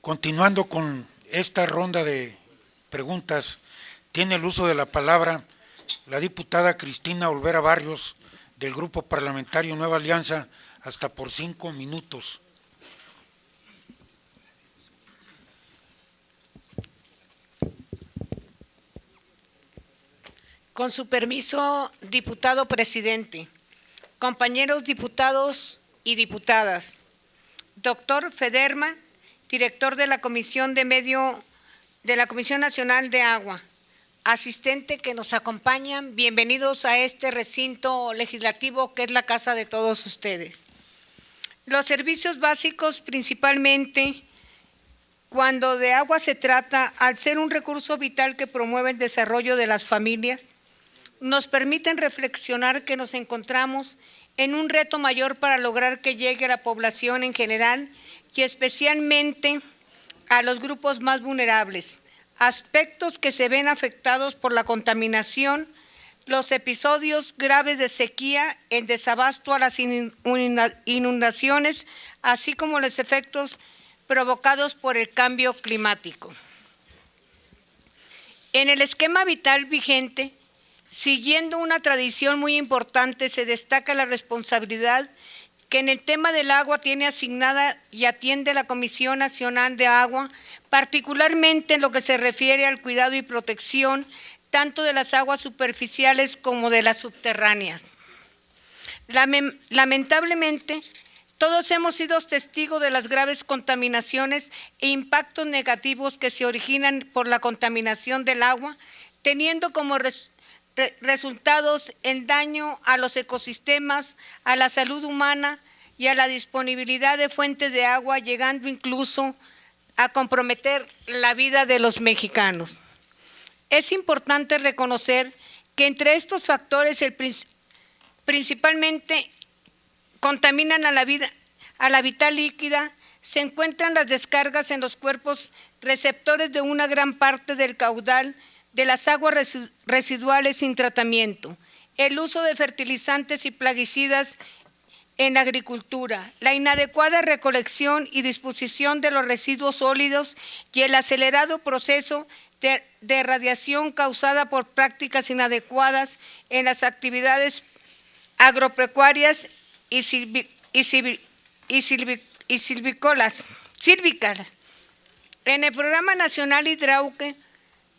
Continuando con esta ronda de preguntas, tiene el uso de la palabra la diputada Cristina Olvera Barrios, del Grupo Parlamentario Nueva Alianza, hasta por 5 minutos. Con su permiso, diputado presidente, compañeros diputados y diputadas, doctor Federman, director de la Comisión de la Comisión Nacional de Agua, asistente que nos acompañan, bienvenidos a este recinto legislativo que es la casa de todos ustedes. Los servicios básicos, principalmente cuando de agua se trata, al ser un recurso vital que promueve el desarrollo de las familias, nos permiten reflexionar que nos encontramos en un reto mayor para lograr que llegue a la población en general y especialmente a los grupos más vulnerables, aspectos que se ven afectados por la contaminación, los episodios graves de sequía, el desabasto a las inundaciones, así como los efectos provocados por el cambio climático. En el esquema vital vigente, siguiendo una tradición muy importante, se destaca la responsabilidad que en el tema del agua tiene asignada y atiende la Comisión Nacional de Agua, particularmente en lo que se refiere al cuidado y protección tanto de las aguas superficiales como de las subterráneas. Lamentablemente, todos hemos sido testigos de las graves contaminaciones e impactos negativos que se originan por la contaminación del agua, teniendo como resultados el daño a los ecosistemas, a la salud humana y a la disponibilidad de fuentes de agua, llegando incluso a comprometer la vida de los mexicanos. Es importante reconocer que entre estos factores principalmente contaminan a la vital líquida, se encuentran las descargas en los cuerpos receptores de una gran parte del caudal de las aguas residuales sin tratamiento, el uso de fertilizantes y plaguicidas en la agricultura, la inadecuada recolección y disposición de los residuos sólidos y el acelerado proceso de radiación causada por prácticas inadecuadas en las actividades agropecuarias y silvícolas. En el Programa Nacional Hidrauco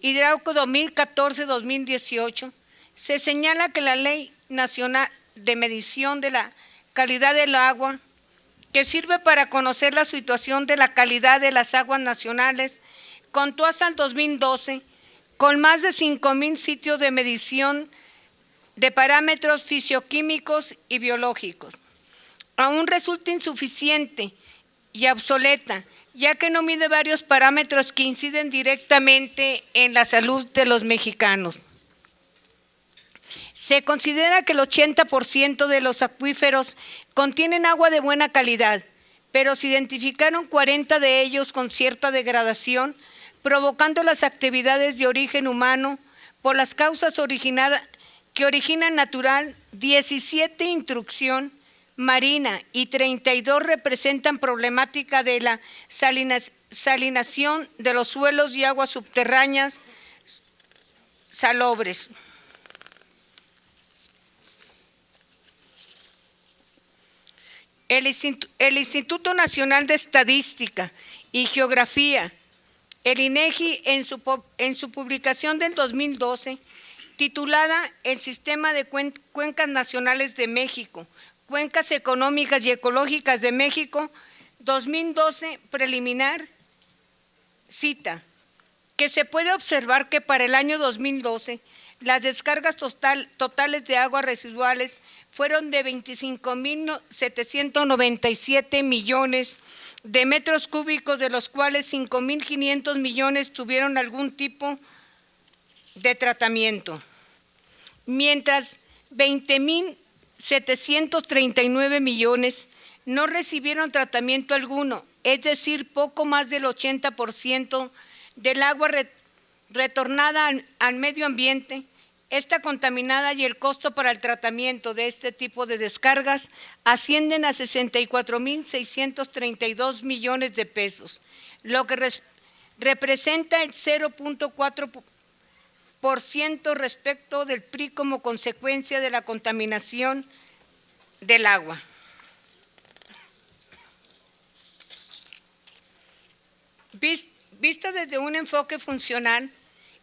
2014-2018 se señala que la Ley Nacional de Medición de la Calidad del Agua, que sirve para conocer la situación de la calidad de las aguas nacionales, contó hasta el 2012 con más de 5,000 sitios de medición de parámetros fisioquímicos y biológicos. Aún resulta insuficiente y obsoleta, ya que no mide varios parámetros que inciden directamente en la salud de los mexicanos. Se considera que el 80% de los acuíferos contienen agua de buena calidad, pero se identificaron 40 de ellos con cierta degradación, provocando las actividades de origen humano por las causas que originan natural, 17 intrusión marina y 32 representan problemática de la salinación de los suelos y aguas subterráneas salobres. El Instituto Nacional de Estadística y Geografía, el INEGI, en su publicación del 2012, titulada El Sistema de Cuencas Nacionales de México, Cuencas Económicas y Ecológicas de México, 2012 preliminar, cita, que se puede observar que para el año 2012 las descargas totales de aguas residuales fueron de 25,797 millones de metros cúbicos, de los cuales 5,500 millones tuvieron algún tipo de tratamiento, mientras 20,739 millones no recibieron tratamiento alguno, es decir, poco más del 80% del agua retornada al medio ambiente esta contaminada y el costo para el tratamiento de este tipo de descargas ascienden a 64.632 millones de pesos, lo que representa el 0.4% respecto del PRI como consecuencia de la contaminación del agua. Vista desde un enfoque funcional,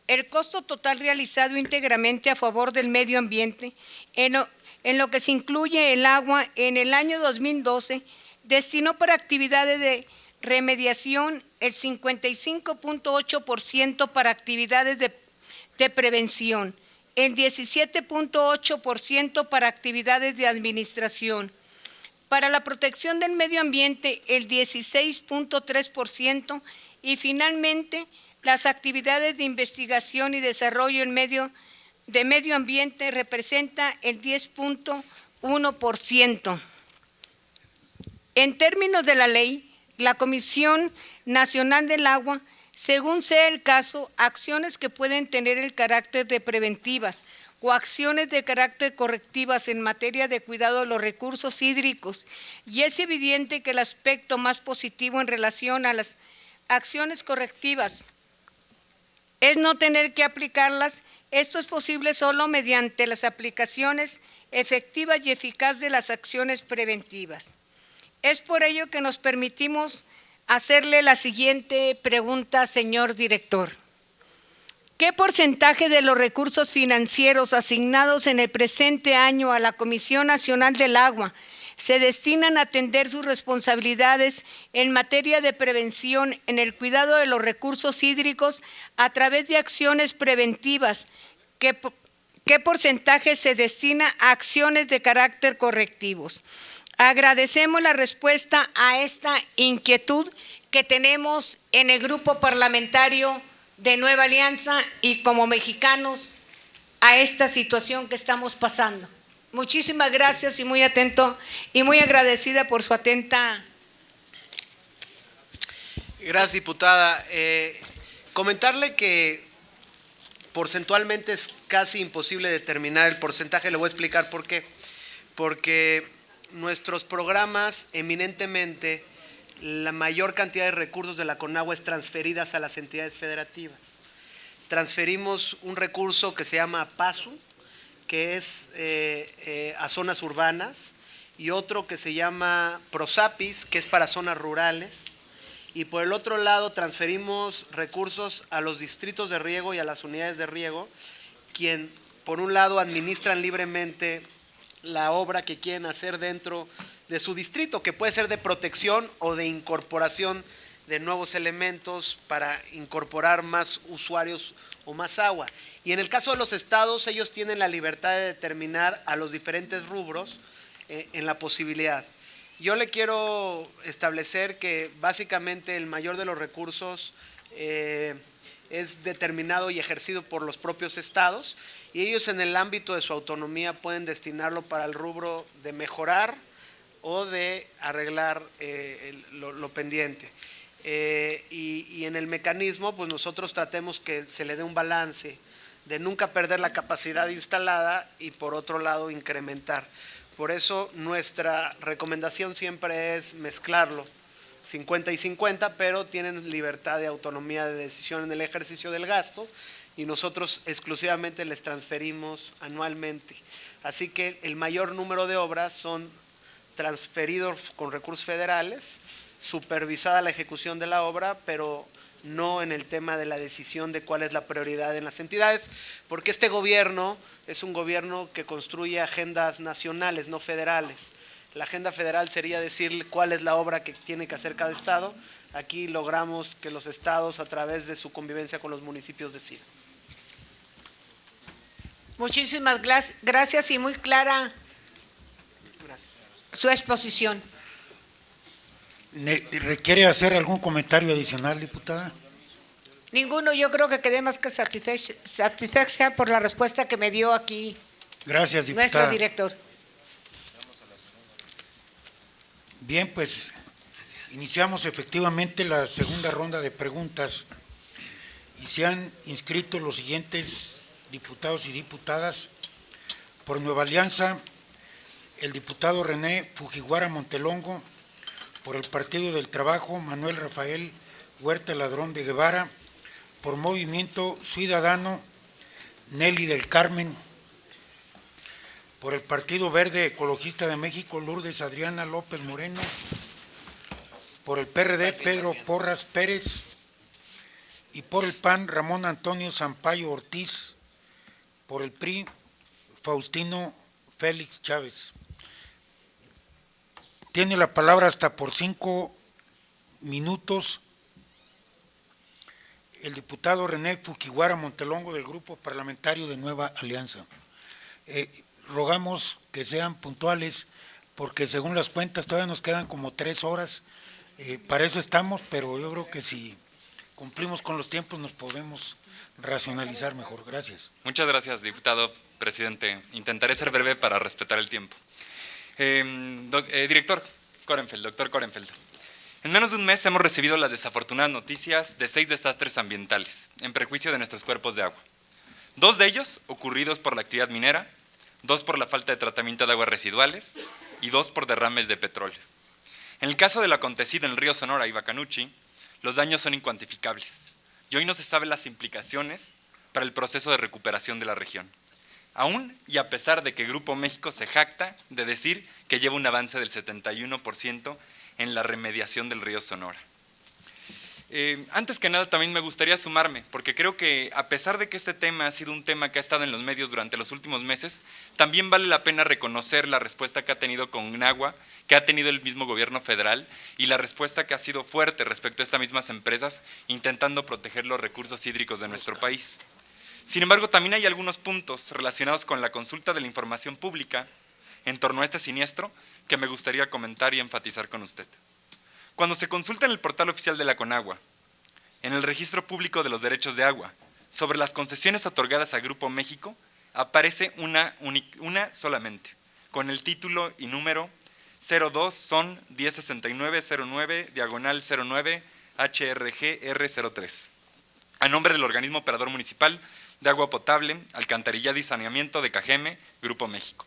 el costo total realizado íntegramente a favor del medio ambiente, en lo que se incluye el agua, en el año 2012, destinó para actividades de remediación el 55.8% para actividades de prevención, el 17.8% para actividades de administración, para la protección del medio ambiente el 16.3% y finalmente las actividades de investigación y desarrollo de medio ambiente representa el 10.1%. En términos de la ley, la Comisión Nacional del Agua, según sea el caso, acciones que pueden tener el carácter de preventivas o acciones de carácter correctivas en materia de cuidado de los recursos hídricos, y es evidente que el aspecto más positivo en relación a las acciones correctivas es no tener que aplicarlas. Esto es posible solo mediante las aplicaciones efectivas y eficaces de las acciones preventivas. Es por ello que nos permitimos hacerle la siguiente pregunta, señor director. ¿Qué porcentaje de los recursos financieros asignados en el presente año a la Comisión Nacional del Agua se destinan a atender sus responsabilidades en materia de prevención en el cuidado de los recursos hídricos a través de acciones preventivas? ¿Qué porcentaje se destina a acciones de carácter correctivos? Agradecemos la respuesta a esta inquietud que tenemos en el grupo parlamentario de Nueva Alianza y como mexicanos a esta situación que estamos pasando. Muchísimas gracias y muy atento y muy agradecida por su atenta. Gracias, diputada. Comentarle que porcentualmente es casi imposible determinar el porcentaje. Le voy a explicar por qué. Porque nuestros programas, eminentemente, la mayor cantidad de recursos de la CONAGUA es transferidas a las entidades federativas. Transferimos un recurso que se llama PASU, que es a zonas urbanas, y otro que se llama PROSAPIS, que es para zonas rurales. Y por el otro lado transferimos recursos a los distritos de riego y a las unidades de riego, quien por un lado administran libremente la obra que quieren hacer dentro de su distrito, que puede ser de protección o de incorporación de nuevos elementos para incorporar más usuarios o más agua. Y en el caso de los estados, ellos tienen la libertad de determinar a los diferentes rubros en la posibilidad. Yo le quiero establecer que básicamente el mayor de los recursos es determinado y ejercido por los propios estados, y ellos en el ámbito de su autonomía pueden destinarlo para el rubro de mejorar o de arreglar lo pendiente. Y en el mecanismo, pues nosotros tratemos que se le dé un balance de nunca perder la capacidad instalada y por otro lado incrementar. Por eso nuestra recomendación siempre es mezclarlo, 50 y 50, pero tienen libertad de autonomía de decisión en el ejercicio del gasto y nosotros exclusivamente les transferimos anualmente. Así que el mayor número de obras son transferidos con recursos federales, supervisada la ejecución de la obra, pero no en el tema de la decisión de cuál es la prioridad en las entidades, porque este gobierno es un gobierno que construye agendas nacionales, no federales. La agenda federal sería decir cuál es la obra que tiene que hacer cada estado. Aquí logramos que los estados, a través de su convivencia con los municipios, decidan. Muchísimas gracias y muy clara su exposición. ¿Requiere hacer algún comentario adicional, diputada? Ninguno, yo creo que quedé más que satisfecha por la respuesta que me dio aquí. Gracias, diputada. Nuestro director. Bien, pues iniciamos efectivamente la segunda ronda de preguntas y se han inscrito los siguientes diputados y diputadas. Por Nueva Alianza, el diputado René Fujiwara Montelongo. Por el Partido del Trabajo, Manuel Rafael Huerta Ladrón de Guevara. Por Movimiento Ciudadano, Nelly del Carmen. Por el Partido Verde Ecologista de México, Lourdes Adriana López Moreno. Por el PRD, Pedro Porras Pérez. Y por el PAN, Ramón Antonio Sampaio Ortiz. Por el PRI, Faustino Félix Chávez. Tiene la palabra hasta por 5 minutos el diputado René Fujiwara Montelongo del Grupo Parlamentario de Nueva Alianza. Rogamos que sean puntuales porque según las cuentas todavía nos quedan como 3 horas. Para eso estamos, pero yo creo que si cumplimos con los tiempos nos podemos racionalizar mejor. Gracias. Muchas gracias, diputado presidente. Intentaré ser breve para respetar el tiempo. Doctor Korenfeld. En menos de un mes hemos recibido las desafortunadas noticias de 6 desastres ambientales en perjuicio de nuestros cuerpos de agua. 2 de ellos ocurridos por la actividad minera, 2 por la falta de tratamiento de aguas residuales y 2 por derrames de petróleo. En el caso de lo acontecido en el río Sonora y Bacanuchi, los daños son incuantificables y hoy no se saben las implicaciones para el proceso de recuperación de la región. Aún y a pesar de que Grupo México se jacta de decir que lleva un avance del 71% en la remediación del río Sonora. Antes que nada también me gustaría sumarme, porque creo que a pesar de que este tema ha sido un tema que ha estado en los medios durante los últimos meses, también vale la pena reconocer la respuesta que ha tenido Conagua, que ha tenido el mismo gobierno federal y la respuesta que ha sido fuerte respecto a estas mismas empresas intentando proteger los recursos hídricos de nuestro país. Sin embargo, también hay algunos puntos relacionados con la consulta de la información pública en torno a este siniestro que me gustaría comentar y enfatizar con usted. Cuando se consulta en el portal oficial de la Conagua, en el registro público de los derechos de agua, sobre las concesiones otorgadas a Grupo México, aparece una solamente, con el título y número 02 son 106909/09 HRGR03, a nombre del organismo operador municipal de agua potable, alcantarillado y saneamiento de Cajeme, Grupo México,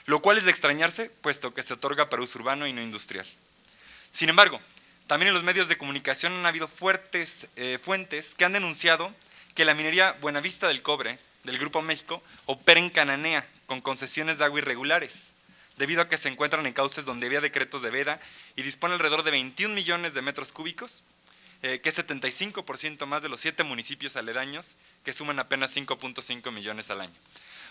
lo cual es de extrañarse, puesto que se otorga para uso urbano y no industrial. Sin embargo, también en los medios de comunicación han habido fuertes fuentes que han denunciado que la minería Buenavista del Cobre, del Grupo México, opera en Cananea con concesiones de agua irregulares, debido a que se encuentran en cauces donde había decretos de veda y dispone alrededor de 21 millones de metros cúbicos, que es 75% más de los 7 municipios aledaños, que suman apenas 5.5 millones al año.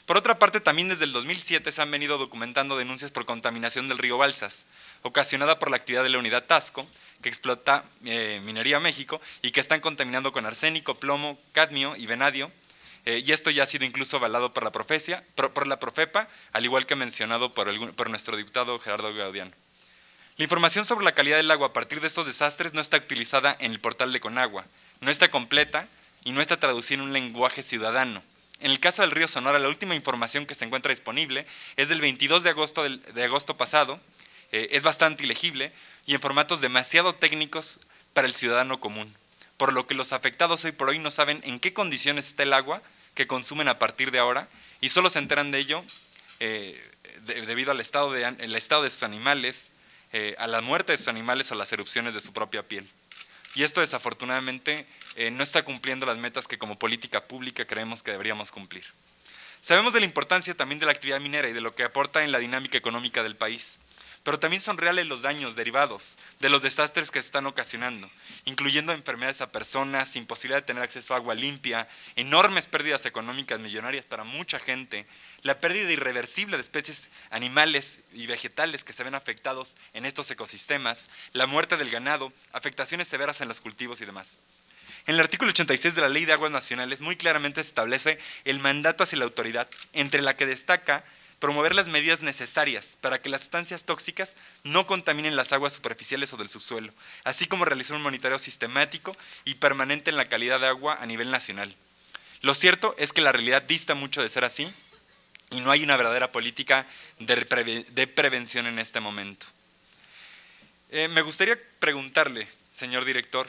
Por otra parte, también desde el 2007 se han venido documentando denuncias por contaminación del río Balsas, ocasionada por la actividad de la unidad Tasco, que explota Minería México y que están contaminando con arsénico, plomo, cadmio y vanadio, y esto ya ha sido incluso avalado por la Profepa, al igual que mencionado por nuestro diputado Gerardo Gaudiano. La información sobre la calidad del agua a partir de estos desastres no está utilizada en el portal de Conagua, no está completa y no está traducida en un lenguaje ciudadano. En el caso del río Sonora, la última información que se encuentra disponible es del 22 de agosto pasado, es bastante ilegible y en formatos demasiado técnicos para el ciudadano común, por lo que los afectados hoy por hoy no saben en qué condiciones está el agua que consumen a partir de ahora y solo se enteran de ello debido al estado de sus animales, a la muerte de sus animales o las erupciones de su propia piel. Y esto desafortunadamente no está cumpliendo las metas que como política pública creemos que deberíamos cumplir. Sabemos de la importancia también de la actividad minera y de lo que aporta en la dinámica económica del país, pero también son reales los daños derivados de los desastres que se están ocasionando, incluyendo enfermedades a personas, imposibilidad de tener acceso a agua limpia, enormes pérdidas económicas millonarias para mucha gente, la pérdida irreversible de especies animales y vegetales que se ven afectados en estos ecosistemas, la muerte del ganado, afectaciones severas en los cultivos y demás. En el artículo 86 de la Ley de Aguas Nacionales muy claramente se establece el mandato hacia la autoridad, entre la que destaca promover las medidas necesarias para que las sustancias tóxicas no contaminen las aguas superficiales o del subsuelo, así como realizar un monitoreo sistemático y permanente en la calidad de agua a nivel nacional. Lo cierto es que la realidad dista mucho de ser así y no hay una verdadera política de prevención en este momento. Me gustaría preguntarle, señor director,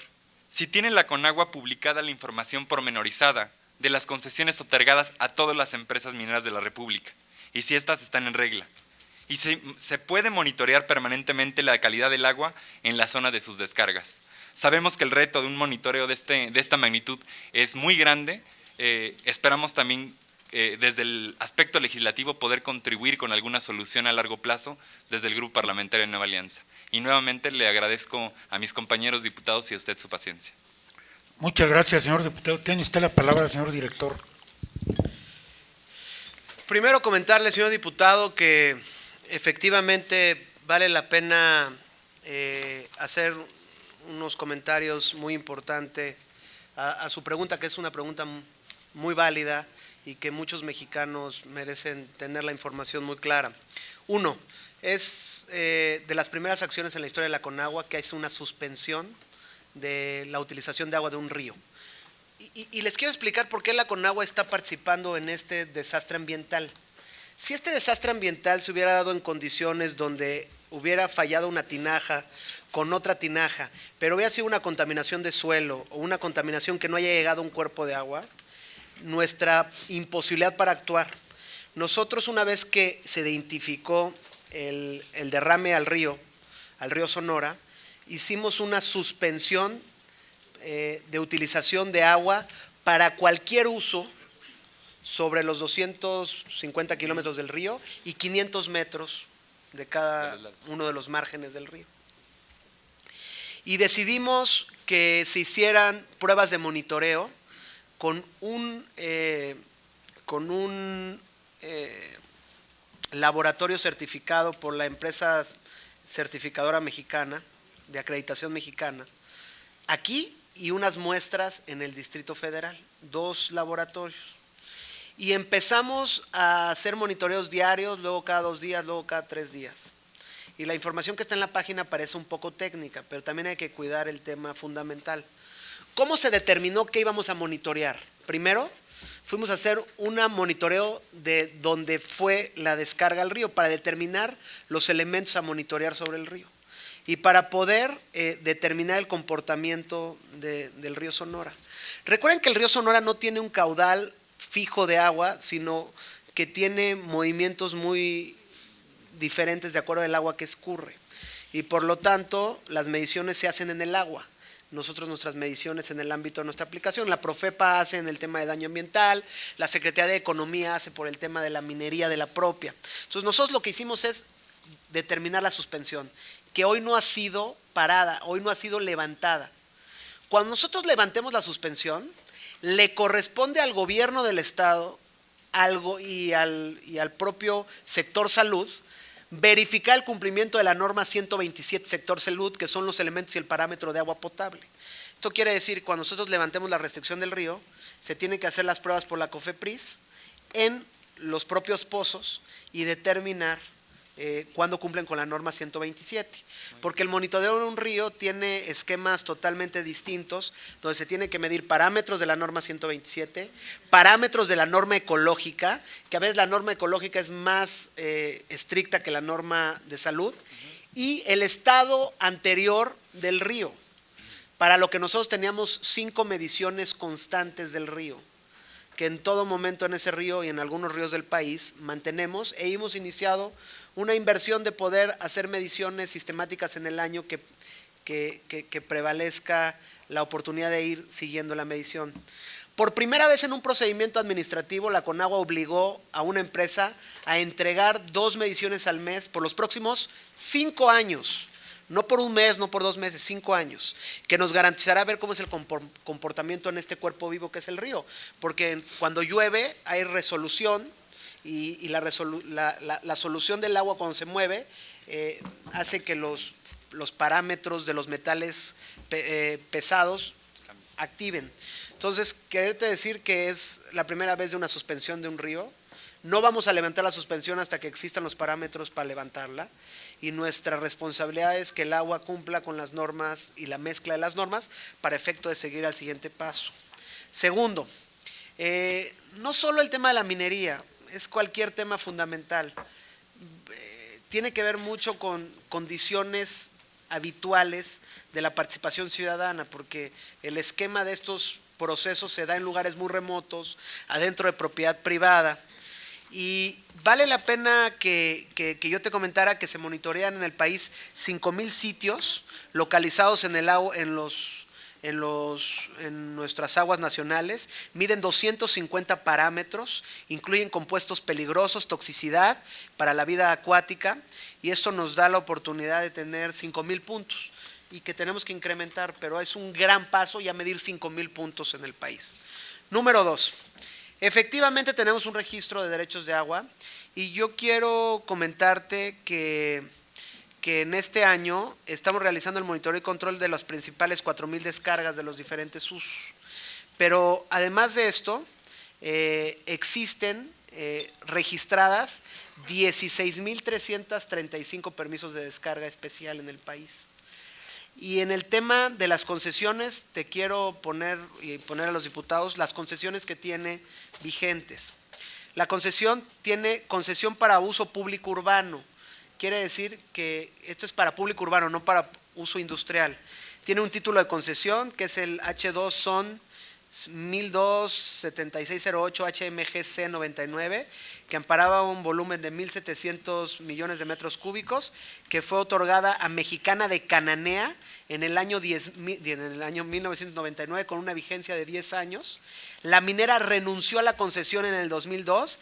si tiene la Conagua publicada la información pormenorizada de las concesiones otorgadas a todas las empresas mineras de la República y si éstas están en regla. Y se puede monitorear permanentemente la calidad del agua en la zona de sus descargas. Sabemos que el reto de un monitoreo de esta magnitud es muy grande. Esperamos también desde el aspecto legislativo poder contribuir con alguna solución a largo plazo desde el Grupo Parlamentario de Nueva Alianza. Y nuevamente le agradezco a mis compañeros diputados y a usted su paciencia. Muchas gracias, señor diputado. Tiene usted la palabra, señor director. Primero comentarle, señor diputado, que efectivamente vale la pena hacer unos comentarios muy importantes a su pregunta, que es una pregunta muy válida y que muchos mexicanos merecen tener la información muy clara. Uno, es de las primeras acciones en la historia de la Conagua que es una suspensión de la utilización de agua de un río. Y les quiero explicar por qué la Conagua está participando en este desastre ambiental. Si este desastre ambiental se hubiera dado en condiciones donde hubiera fallado una tinaja con otra tinaja, pero hubiera sido una contaminación de suelo o una contaminación que no haya llegado a un cuerpo de agua, nuestra imposibilidad para actuar. Nosotros, una vez que se identificó el derrame al río Sonora, hicimos una suspensión de utilización de agua para cualquier uso sobre los 250 kilómetros del río y 500 metros de cada uno de los márgenes del río. Y decidimos que se hicieran pruebas de monitoreo con un laboratorio certificado por la empresa certificadora mexicana, de acreditación mexicana, aquí y unas muestras en el Distrito Federal, 2 laboratorios. Y empezamos a hacer monitoreos diarios, luego cada 2 días, luego cada 3 días. Y la información que está en la página parece un poco técnica, pero también hay que cuidar el tema fundamental. ¿Cómo se determinó qué íbamos a monitorear? Primero, fuimos a hacer un monitoreo de donde fue la descarga al río para determinar los elementos a monitorear sobre el río y para poder determinar el comportamiento del río Sonora. Recuerden que el río Sonora no tiene un caudal fijo de agua, sino que tiene movimientos muy diferentes de acuerdo al agua que escurre. Y por lo tanto, las mediciones se hacen en el agua. Nosotros nuestras mediciones en el ámbito de nuestra aplicación, la Profepa hace en el tema de daño ambiental, la Secretaría de Economía hace por el tema de la minería de la propia. Entonces nosotros lo que hicimos es determinar la suspensión, que hoy no ha sido parada, hoy no ha sido levantada. Cuando nosotros levantemos la suspensión, le corresponde al gobierno del estado y al propio sector salud verificar el cumplimiento de la norma 127 sector salud, que son los elementos y el parámetro de agua potable. Esto quiere decir, cuando nosotros levantemos la restricción del río, se tienen que hacer las pruebas por la COFEPRIS en los propios pozos y determinar cuándo cumplen con la norma 127. Porque el monitoreo de un río tiene esquemas totalmente distintos, donde se tiene que medir parámetros de la norma 127, parámetros de la norma ecológica, que a veces la norma ecológica es más estricta que la norma de salud, y el estado anterior del río, para lo que nosotros teníamos 5 mediciones constantes del río, que en todo momento en ese río y en algunos ríos del país mantenemos, e hemos iniciado una inversión de poder hacer mediciones sistemáticas en el año que prevalezca la oportunidad de ir siguiendo la medición. Por primera vez en un procedimiento administrativo, la Conagua obligó a una empresa a entregar 2 mediciones al mes por los próximos 5 años. No por un mes, no por 2 meses, 5 años, que nos garantizará ver cómo es el comportamiento en este cuerpo vivo que es el río. Porque cuando llueve hay resolución y la solución del agua cuando se mueve hace que los parámetros de los metales pesados activen. Entonces, quererte decir que es la primera vez de una suspensión de un río. No vamos a levantar la suspensión hasta que existan los parámetros para levantarla, y nuestra responsabilidad es que el agua cumpla con las normas y la mezcla de las normas para efecto de seguir al siguiente paso. Segundo, no solo el tema de la minería, es cualquier tema fundamental. Tiene que ver mucho con condiciones habituales de la participación ciudadana, porque el esquema de estos procesos se da en lugares muy remotos, adentro de propiedad privada. Y vale la pena que yo te comentara que se monitorean en el país 5,000 sitios localizados en nuestras aguas nacionales, miden 250 parámetros, incluyen compuestos peligrosos, toxicidad para la vida acuática, y esto nos da la oportunidad de tener 5,000 puntos y que tenemos que incrementar, pero es un gran paso ya medir 5,000 puntos en el país. Número 2. Efectivamente tenemos un registro de derechos de agua y yo quiero comentarte que en este año estamos realizando el monitoreo y control de las principales 4,000 descargas de los diferentes usos. Pero además de esto, existen registradas 16,335 permisos de descarga especial en el país. Y en el tema de las concesiones, te quiero poner a los diputados las concesiones que tiene vigentes. La concesión tiene concesión para uso público urbano. Quiere decir que esto es para público urbano, no para uso industrial. Tiene un título de concesión que es el H2 SON 1002-7608 HMGC 99, que amparaba un volumen de 1,700 millones de metros cúbicos, que fue otorgada a Mexicana de Cananea en el año 1999 con una vigencia de 10 años. La minera renunció a la concesión en el 2002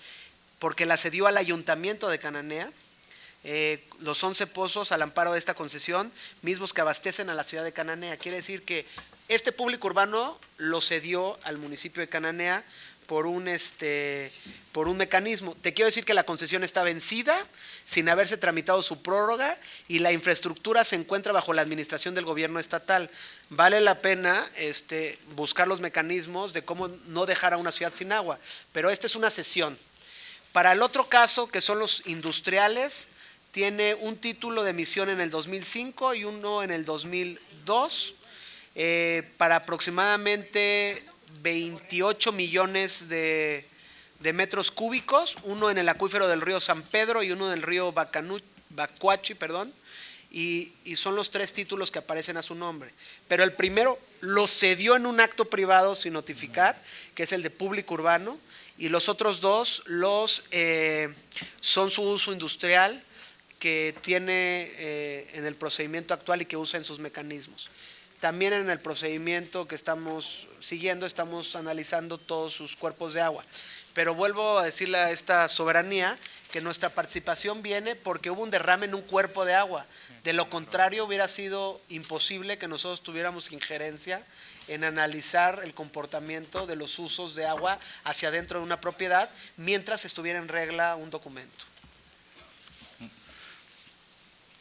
porque la cedió al Ayuntamiento de Cananea. Los 11 pozos al amparo de esta concesión, mismos que abastecen a la ciudad de Cananea. Quiere decir que este público urbano lo cedió al municipio de Cananea por un mecanismo. Te quiero decir que la concesión está vencida, sin haberse tramitado su prórroga, y la infraestructura se encuentra bajo la administración del gobierno estatal. Vale la pena buscar los mecanismos de cómo no dejar a una ciudad sin agua, pero esta es una cesión. Para el otro caso, que son los industriales, tiene un título de emisión en el 2005 y uno en el 2002, para aproximadamente 28 millones de metros cúbicos, uno en el acuífero del río San Pedro y uno del río Bacuachi, y son los 3 títulos que aparecen a su nombre. Pero el primero lo cedió en un acto privado sin notificar, que es el de público urbano, y los otros 2 son su uso industrial, que tiene en el procedimiento actual y que usa en sus mecanismos. También en el procedimiento que estamos siguiendo, estamos analizando todos sus cuerpos de agua. Pero vuelvo a decirle a esta soberanía que nuestra participación viene porque hubo un derrame en un cuerpo de agua. De lo contrario, hubiera sido imposible que nosotros tuviéramos injerencia en analizar el comportamiento de los usos de agua hacia adentro de una propiedad mientras estuviera en regla un documento.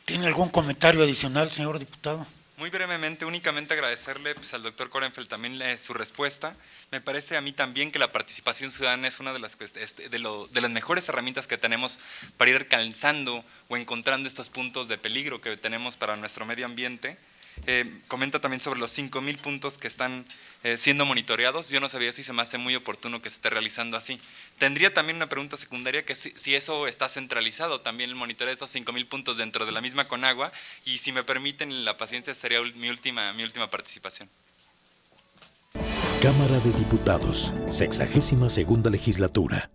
¿Tiene algún comentario adicional, señor diputado? Muy brevemente, únicamente agradecerle al doctor Korenfeld también su respuesta. Me parece a mí también que la participación ciudadana es una de las mejores herramientas que tenemos para ir calzando o encontrando estos puntos de peligro que tenemos para nuestro medio ambiente. Comenta también sobre los 5,000 puntos que están siendo monitoreados. Yo no sabía si se me hace muy oportuno que se esté realizando así. Tendría también una pregunta secundaria, que si eso está centralizado también el monitoreo de estos 5,000 puntos dentro de la misma Conagua, y si me permiten la paciencia sería mi última participación. Cámara de Diputados, 62ª legislatura.